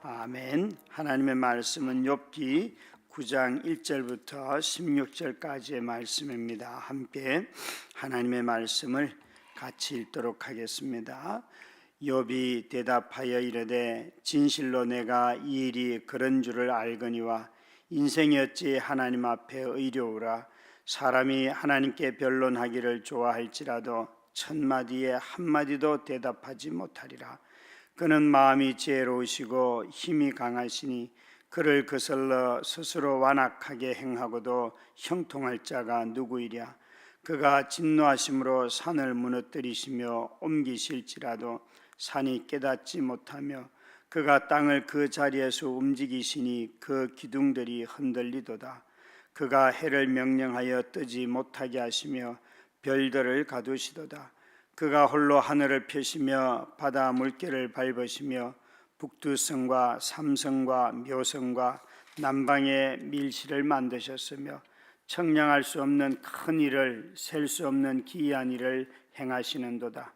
아멘. 하나님의 말씀은 욥기 9장 1절부터 16절까지의 말씀입니다. 함께 하나님의 말씀을 같이 읽도록 하겠습니다. 욥이 대답하여 이르되 진실로 내가 이 일이 그런 줄을 알거니와 인생이 어찌 하나님 앞에 의로우라. 사람이 하나님께 변론하기를 좋아할지라도 천마디에 한마디도 대답하지 못하리라. 그는 마음이 지혜로우시고 힘이 강하시니 그를 거슬러 스스로 완악하게 행하고도 형통할 자가 누구이랴. 그가 진노하심으로 산을 무너뜨리시며 옮기실지라도 산이 깨닫지 못하며 그가 땅을 그 자리에서 움직이시니 그 기둥들이 흔들리도다. 그가 해를 명령하여 뜨지 못하게 하시며 별들을 가두시도다. 그가 홀로 하늘을 펴시며 바다 물결을 밟으시며 북두성과 삼성과 묘성과 남방의 밀실을 만드셨으며 청량할 수 없는 큰 일을 셀 수 없는 기이한 일을 행하시는도다.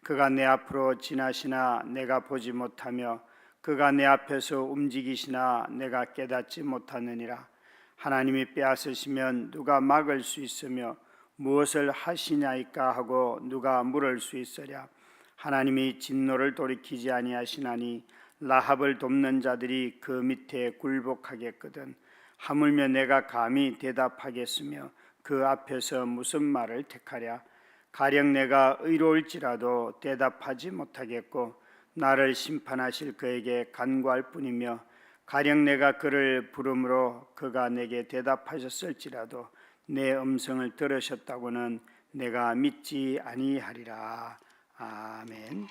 그가 내 앞으로 지나시나 내가 보지 못하며 그가 내 앞에서 움직이시나 내가 깨닫지 못하느니라. 하나님이 빼앗으시면 누가 막을 수 있으며 무엇을 하시냐이까 하고 누가 물을 수 있으랴. 하나님이 진노를 돌이키지 아니하시나니 라합을 돕는 자들이 그 밑에 굴복하겠거든. 하물며 내가 감히 대답하겠으며 그 앞에서 무슨 말을 택하랴. 가령 내가 의로울지라도 대답하지 못하겠고 나를 심판하실 그에게 간구할 뿐이며 가령 내가 그를 부름으로 그가 내게 대답하셨을지라도 내 음성을 들으셨다고는 내가 믿지 아니하리라. 아멘.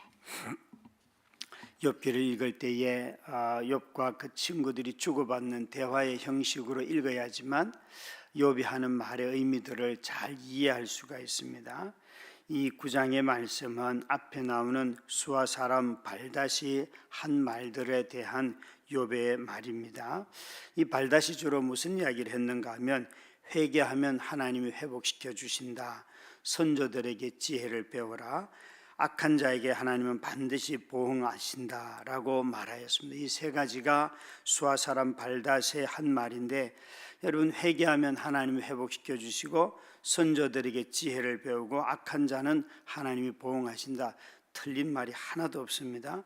욥기를 읽을 때에 욥과 그 친구들이 주고받는 대화의 형식으로 읽어야지만 욥이 하는 말의 의미들을 잘 이해할 수가 있습니다. 이 9장의 말씀은 앞에 나오는 수아 사람 발닷이 한 말들에 대한 욥의 말입니다. 이 발닷이 주로 무슨 이야기를 했는가 하면 회개하면 하나님이 회복시켜 주신다. 선조들에게 지혜를 배워라. 악한 자에게 하나님은 반드시 보응하신다라고 말하였습니다. 이 세 가지가 수아 사람 발닷의 한 말인데, 여러분, 회개하면 하나님이 회복시켜 주시고 선조들에게 지혜를 배우고 악한 자는 하나님이 보응하신다. 틀린 말이 하나도 없습니다.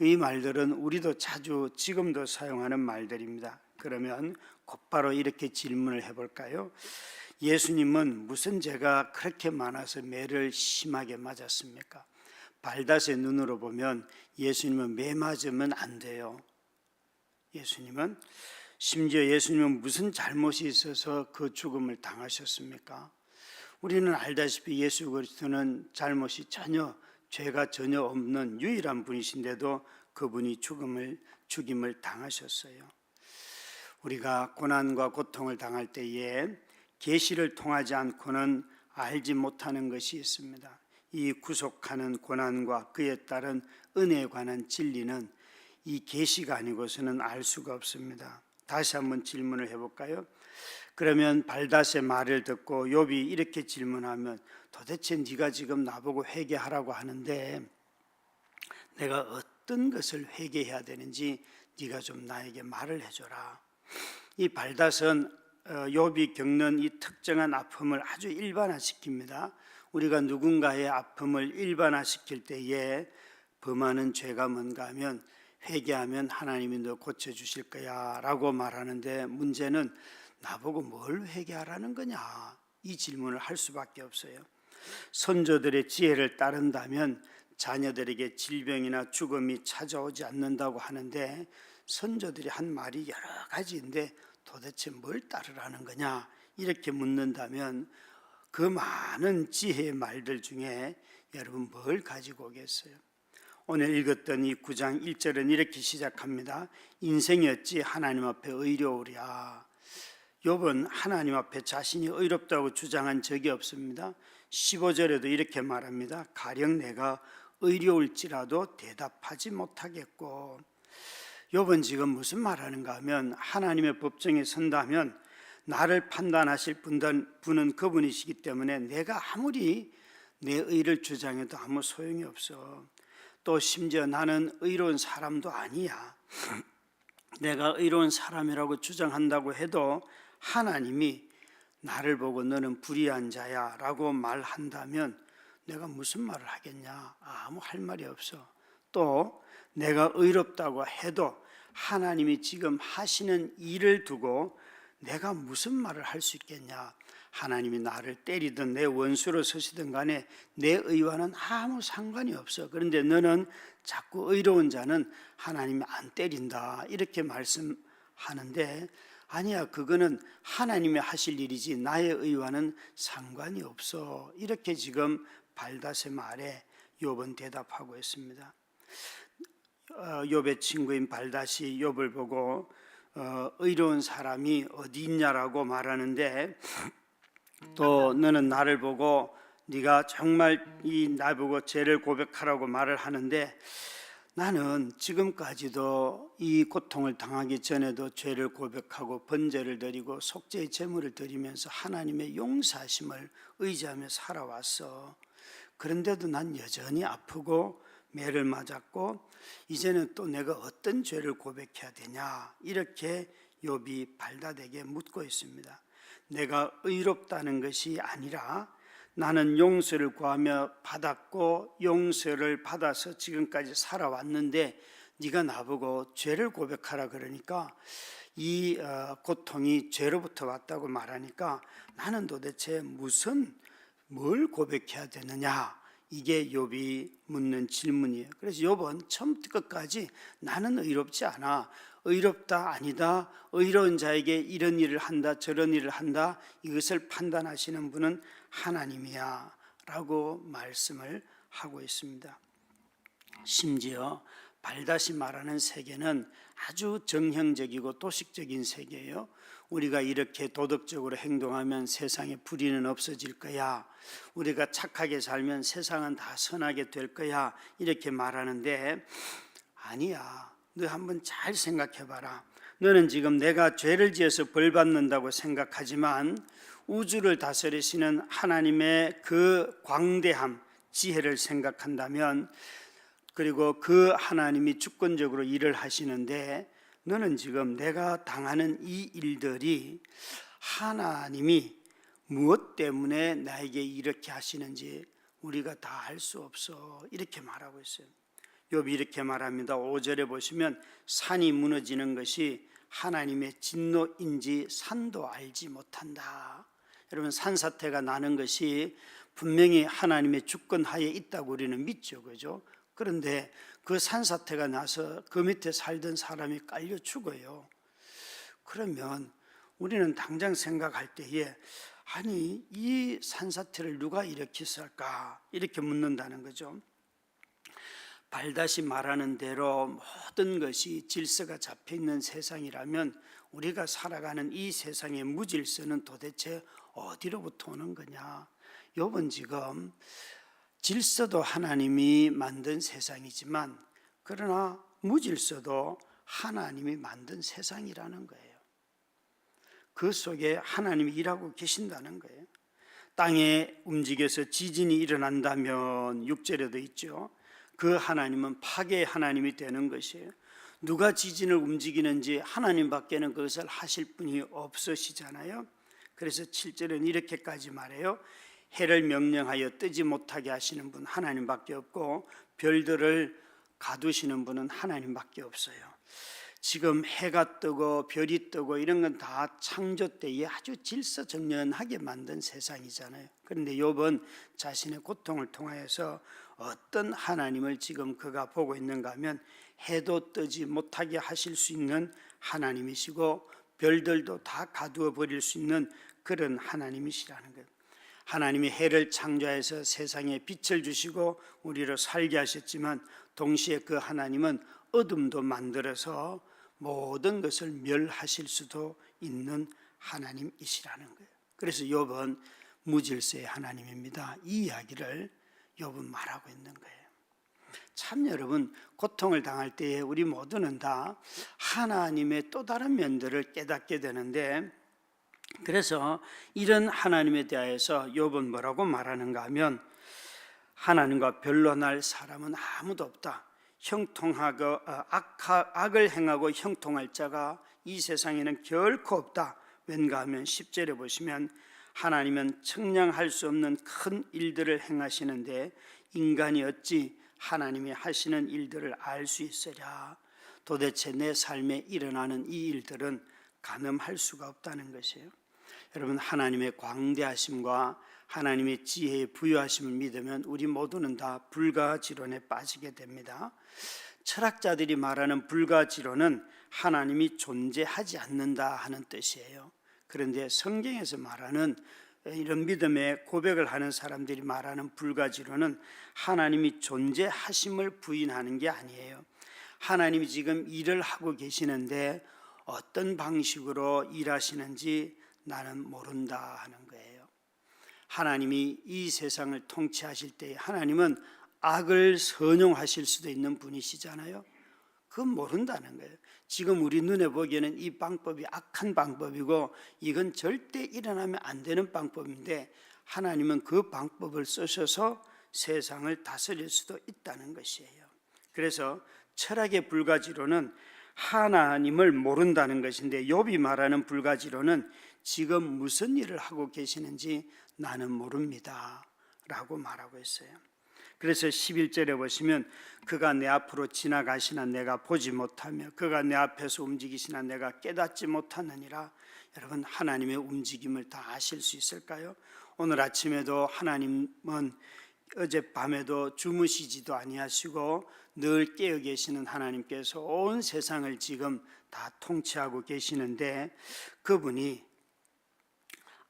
이 말들은 우리도 자주 지금도 사용하는 말들입니다. 그러면 곧바로 이렇게 질문을 해볼까요? 예수님은 무슨 죄가 그렇게 많아서 매를 심하게 맞았습니까? 발닷의 눈으로 보면 예수님은 매 맞으면 안 돼요. 심지어 예수님은 무슨 잘못이 있어서 그 죽음을 당하셨습니까? 우리는 알다시피 예수 그리스도는 잘못이 죄가 전혀 없는 유일한 분이신데도 그분이 죽임을 당하셨어요. 우리가 고난과 고통을 당할 때에 계시를 통하지 않고는 알지 못하는 것이 있습니다. 이 구속하는 고난과 그에 따른 은혜에 관한 진리는 이 계시가 아니고서는 알 수가 없습니다. 다시 한번 질문을 해볼까요? 그러면 발닷의 말을 듣고 욥이 이렇게 질문하면, 도대체 네가 지금 나보고 회개하라고 하는데 내가 어떤 것을 회개해야 되는지 네가 좀 나에게 말을 해줘라. 이 발닷은 욥이 겪는 이 특정한 아픔을 아주 일반화시킵니다. 우리가 누군가의 아픔을 일반화시킬 때에 범하는 죄가 뭔가 하면 회개하면 하나님이 너 고쳐주실 거야 라고 말하는데, 문제는 나보고 뭘 회개하라는 거냐, 이 질문을 할 수밖에 없어요. 선조들의 지혜를 따른다면 자녀들에게 질병이나 죽음이 찾아오지 않는다고 하는데, 선조들이 한 말이 여러 가지인데 도대체 뭘 따르라는 거냐 이렇게 묻는다면 그 많은 지혜의 말들 중에 여러분 뭘 가지고 오겠어요? 오늘 읽었던 이 9장 1절은 이렇게 시작합니다. 인생이 어찌 하나님 앞에 의로우랴. 욥은 하나님 앞에 자신이 의롭다고 주장한 적이 없습니다. 15절에도 이렇게 말합니다. 가령 내가 의로울지라도 대답하지 못하겠고. 욥은 지금 무슨 말하는가 하면, 하나님의 법정에 선다면 나를 판단하실 분은 그분이시기 때문에 내가 아무리 내 의를 주장해도 아무 소용이 없어. 또 심지어 나는 의로운 사람도 아니야. 내가 의로운 사람이라고 주장한다고 해도 하나님이 나를 보고 너는 불의한 자야 라고 말한다면 내가 무슨 말을 하겠냐? 아무 할 말이 없어. 또 내가 의롭다고 해도 하나님이 지금 하시는 일을 두고 내가 무슨 말을 할 수 있겠냐? 하나님이 나를 때리든 내 원수로 서시든 간에 내 의와는 아무 상관이 없어. 그런데 너는 자꾸 의로운 자는 하나님이 안 때린다 이렇게 말씀하는데, 아니야, 그거는 하나님이 하실 일이지 나의 의와는 상관이 없어. 이렇게 지금 발닷의 말에 욥은 대답하고 있습니다. 욥의 친구인 발닷이 욥을 보고 의로운 사람이 어디 있냐라고 말하는데, 또 너는 나를 보고 네가 정말 나보고 죄를 고백하라고 말을 하는데, 나는 지금까지도 이 고통을 당하기 전에도 죄를 고백하고 번제를 드리고 속죄의 제물을 드리면서 하나님의 용서하심을 의지하며 살아왔어. 그런데도 난 여전히 아프고 매를 맞았고 이제는 또 내가 어떤 죄를 고백해야 되냐, 이렇게 욥이 발닷에게 묻고 있습니다. 내가 의롭다는 것이 아니라 나는 용서를 구하며 받았고 용서를 받아서 지금까지 살아왔는데 네가 나보고 죄를 고백하라 그러니까 이 고통이 죄로부터 왔다고 말하니까 나는 도대체 뭘 고백해야 되느냐, 이게 욥이 묻는 질문이에요. 그래서 욥은 처음부터 끝까지 나는 의롭지 않아, 의롭다 아니다, 의로운 자에게 이런 일을 한다 저런 일을 한다, 이것을 판단하시는 분은 하나님이야 라고 말씀을 하고 있습니다. 심지어 발닷이 말하는 세계는 아주 정형적이고 도식적인 세계예요. 우리가 이렇게 도덕적으로 행동하면 세상에 불의는 없어질 거야, 우리가 착하게 살면 세상은 다 선하게 될 거야, 이렇게 말하는데 아니야. 너 한번 잘 생각해 봐라. 너는 지금 내가 죄를 지어서 벌 받는다고 생각하지만 우주를 다스리시는 하나님의 그 광대함, 지혜를 생각한다면, 그리고 그 하나님이 주권적으로 일을 하시는데 너는 지금 내가 당하는 이 일들이 하나님이 무엇 때문에 나에게 이렇게 하시는지 우리가 다 알 수 없어, 이렇게 말하고 있어요. 욥이 이렇게 말합니다. 5절에 보시면 산이 무너지는 것이 하나님의 진노인지 산도 알지 못한다. 여러분, 산사태가 나는 것이 분명히 하나님의 주권하에 있다고 우리는 믿죠, 그죠? 그런데 그 산사태가 나서 그 밑에 살던 사람이 깔려 죽어요. 그러면 우리는 당장 생각할 때에 아니 이 산사태를 누가 일으켰을까, 이렇게 묻는다는 거죠. 발닷이 말하는 대로 모든 것이 질서가 잡혀있는 세상이라면 우리가 살아가는 이 세상의 무질서는 도대체 어디로부터 오는 거냐. 욥은 지금 질서도 하나님이 만든 세상이지만 그러나 무질서도 하나님이 만든 세상이라는 거예요. 그 속에 하나님이 일하고 계신다는 거예요. 땅에 움직여서 지진이 일어난다면 6절에도 있죠. 그 하나님은 파괴의 하나님이 되는 것이에요. 누가 지진을 움직이는지 하나님밖에는 그것을 하실 분이 없으시잖아요. 그래서 7절은 이렇게까지 말해요. 해를 명령하여 뜨지 못하게 하시는 분 하나님밖에 없고 별들을 가두시는 분은 하나님밖에 없어요. 지금 해가 뜨고 별이 뜨고 이런 건 다 창조 때에 아주 질서정연하게 만든 세상이잖아요. 그런데 욥은 자신의 고통을 통하여서 어떤 하나님을 지금 그가 보고 있는가 하면 해도 뜨지 못하게 하실 수 있는 하나님이시고 별들도 다 가두어 버릴 수 있는 그런 하나님이시라는 거예요. 하나님이 해를 창조해서 세상에 빛을 주시고 우리로 살게 하셨지만 동시에 그 하나님은 어둠도 만들어서 모든 것을 멸하실 수도 있는 하나님이시라는 거예요. 그래서 욥은 무질서의 하나님입니다. 이 이야기를 욥은 말하고 있는 거예요. 참 여러분, 고통을 당할 때에 우리 모두는 다 하나님의 또 다른 면들을 깨닫게 되는데, 그래서 이런 하나님에 대해서 욥은 뭐라고 말하는가 하면 하나님과 변론할 사람은 아무도 없다. 악을 행하고 형통할 자가 이 세상에는 결코 없다. 왠가 하면 10절에 보시면 하나님은 측량할 수 없는 큰 일들을 행하시는데 인간이 어찌 하나님이 하시는 일들을 알 수 있으랴. 도대체 내 삶에 일어나는 이 일들은 가늠할 수가 없다는 것이에요. 여러분, 하나님의 광대하심과 하나님의 지혜의 부유하심을 믿으면 우리 모두는 다 불가지론에 빠지게 됩니다. 철학자들이 말하는 불가지론은 하나님이 존재하지 않는다 하는 뜻이에요. 그런데 성경에서 말하는 이런 믿음의 고백을 하는 사람들이 말하는 불가지론은 하나님이 존재하심을 부인하는 게 아니에요. 하나님이 지금 일을 하고 계시는데 어떤 방식으로 일하시는지 나는 모른다 하는 거예요. 하나님이 이 세상을 통치하실 때 하나님은 악을 선용하실 수도 있는 분이시잖아요. 그건 모른다는 거예요. 지금 우리 눈에 보기에는 이 방법이 악한 방법이고 이건 절대 일어나면 안 되는 방법인데 하나님은 그 방법을 쓰셔서 세상을 다스릴 수도 있다는 것이에요. 그래서 철학의 불가지론은 하나님을 모른다는 것인데 욥이 말하는 불가지론은 지금 무슨 일을 하고 계시는지 나는 모릅니다 라고 말하고 있어요. 그래서 11절에 보시면 그가 내 앞으로 지나가시나 내가 보지 못하며 그가 내 앞에서 움직이시나 내가 깨닫지 못하느니라. 여러분, 하나님의 움직임을 다 아실 수 있을까요? 오늘 아침에도 하나님은 어젯밤에도 주무시지도 아니하시고 늘 깨어 계시는 하나님께서 온 세상을 지금 다 통치하고 계시는데 그분이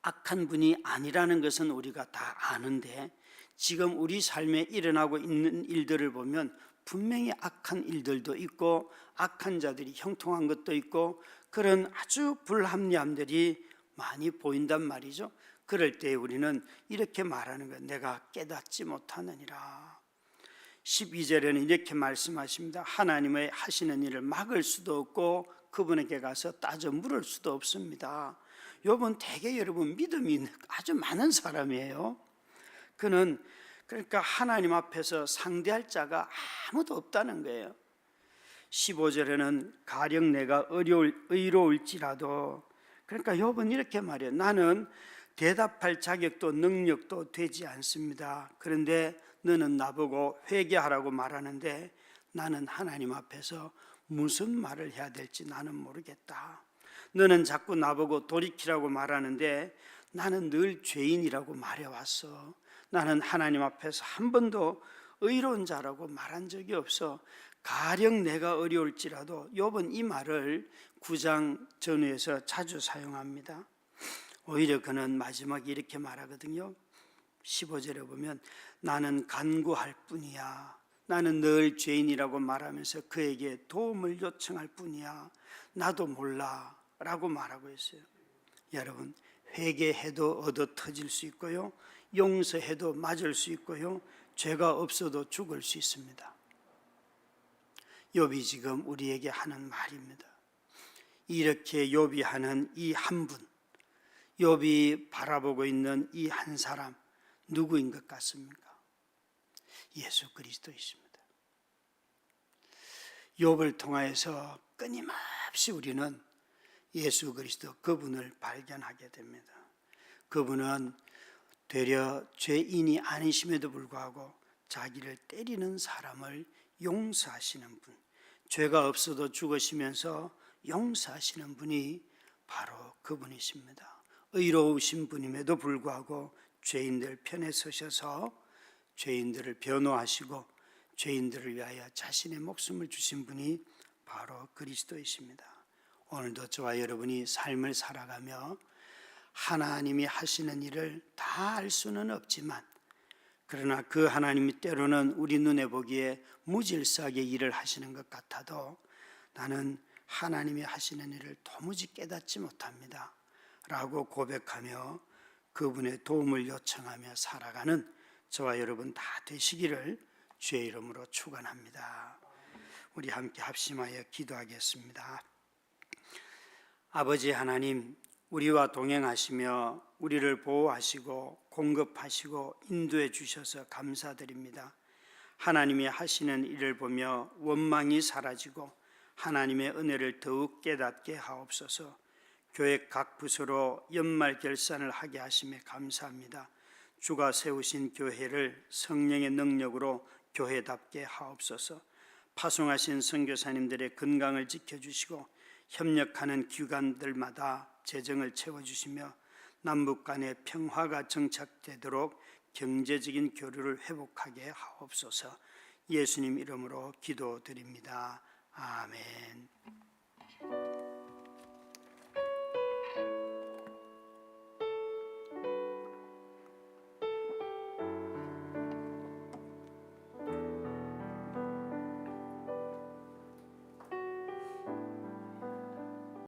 악한 분이 아니라는 것은 우리가 다 아는데 지금 우리 삶에 일어나고 있는 일들을 보면 분명히 악한 일들도 있고 악한 자들이 형통한 것도 있고 그런 아주 불합리함들이 많이 보인단 말이죠. 그럴 때 우리는 이렇게 말하는 거예요. 내가 깨닫지 못하느니라. 12절에는 이렇게 말씀하십니다. 하나님의 하시는 일을 막을 수도 없고 그분에게 가서 따져 물을 수도 없습니다. 욥은 되게 여러분 믿음이 아주 많은 사람이에요. 그는 그러니까 하나님 앞에서 상대할 자가 아무도 없다는 거예요. 15절에는 가령 내가 의로울지라도 그러니까 욥은 이렇게 말해요. 나는 대답할 자격도 능력도 되지 않습니다. 그런데 너는 나보고 회개하라고 말하는데 나는 하나님 앞에서 무슨 말을 해야 될지 나는 모르겠다. 너는 자꾸 나보고 돌이키라고 말하는데 나는 늘 죄인이라고 말해왔어. 나는 하나님 앞에서 한 번도 의로운 자라고 말한 적이 없어. 가령 내가 어려울지라도 욥은 이 말을 9장 전후에서 자주 사용합니다. 오히려 그는 마지막에 이렇게 말하거든요. 15절에 보면 나는 간구할 뿐이야. 나는 늘 죄인이라고 말하면서 그에게 도움을 요청할 뿐이야. 나도 몰라 라고 말하고 있어요. 여러분, 회개해도 얻어 터질 수 있고요, 용서해도 맞을 수 있고요, 죄가 없어도 죽을 수 있습니다. 욥이 지금 우리에게 하는 말입니다. 이렇게 욥이 하는 이 한 분, 욥이 바라보고 있는 이 한 사람 누구인 것 같습니까? 예수 그리스도이십니다. 욥을 통하여서 끊임없이 우리는 예수 그리스도 그분을 발견하게 됩니다. 그분은 되려 죄인이 아니심에도 불구하고 자기를 때리는 사람을 용서하시는 분, 죄가 없어도 죽으시면서 용서하시는 분이 바로 그분이십니다. 의로우신 분임에도 불구하고 죄인들 편에 서셔서 죄인들을 변호하시고 죄인들을 위하여 자신의 목숨을 주신 분이 바로 그리스도이십니다. 오늘도 저와 여러분이 삶을 살아가며 하나님이 하시는 일을 다 알 수는 없지만 그러나 그 하나님이 때로는 우리 눈에 보기에 무질서하게 일을 하시는 것 같아도 나는 하나님이 하시는 일을 도무지 깨닫지 못합니다 라고 고백하며 그분의 도움을 요청하며 살아가는 저와 여러분 다 되시기를 주의 이름으로 축원합니다. 우리 함께 합심하여 기도하겠습니다. 아버지 하나님, 우리와 동행하시며 우리를 보호하시고 공급하시고 인도해 주셔서 감사드립니다. 하나님이 하시는 일을 보며 원망이 사라지고 하나님의 은혜를 더욱 깨닫게 하옵소서. 교회 각 부서로 연말 결산을 하게 하심에 감사합니다. 주가 세우신 교회를 성령의 능력으로 교회답게 하옵소서. 파송하신 선교사님들의 건강을 지켜주시고 협력하는 기관들마다 재정을 채워주시며 남북 간의 평화가 정착되도록 경제적인 교류를 회복하게 하옵소서. 예수님 이름으로 기도드립니다. 아멘.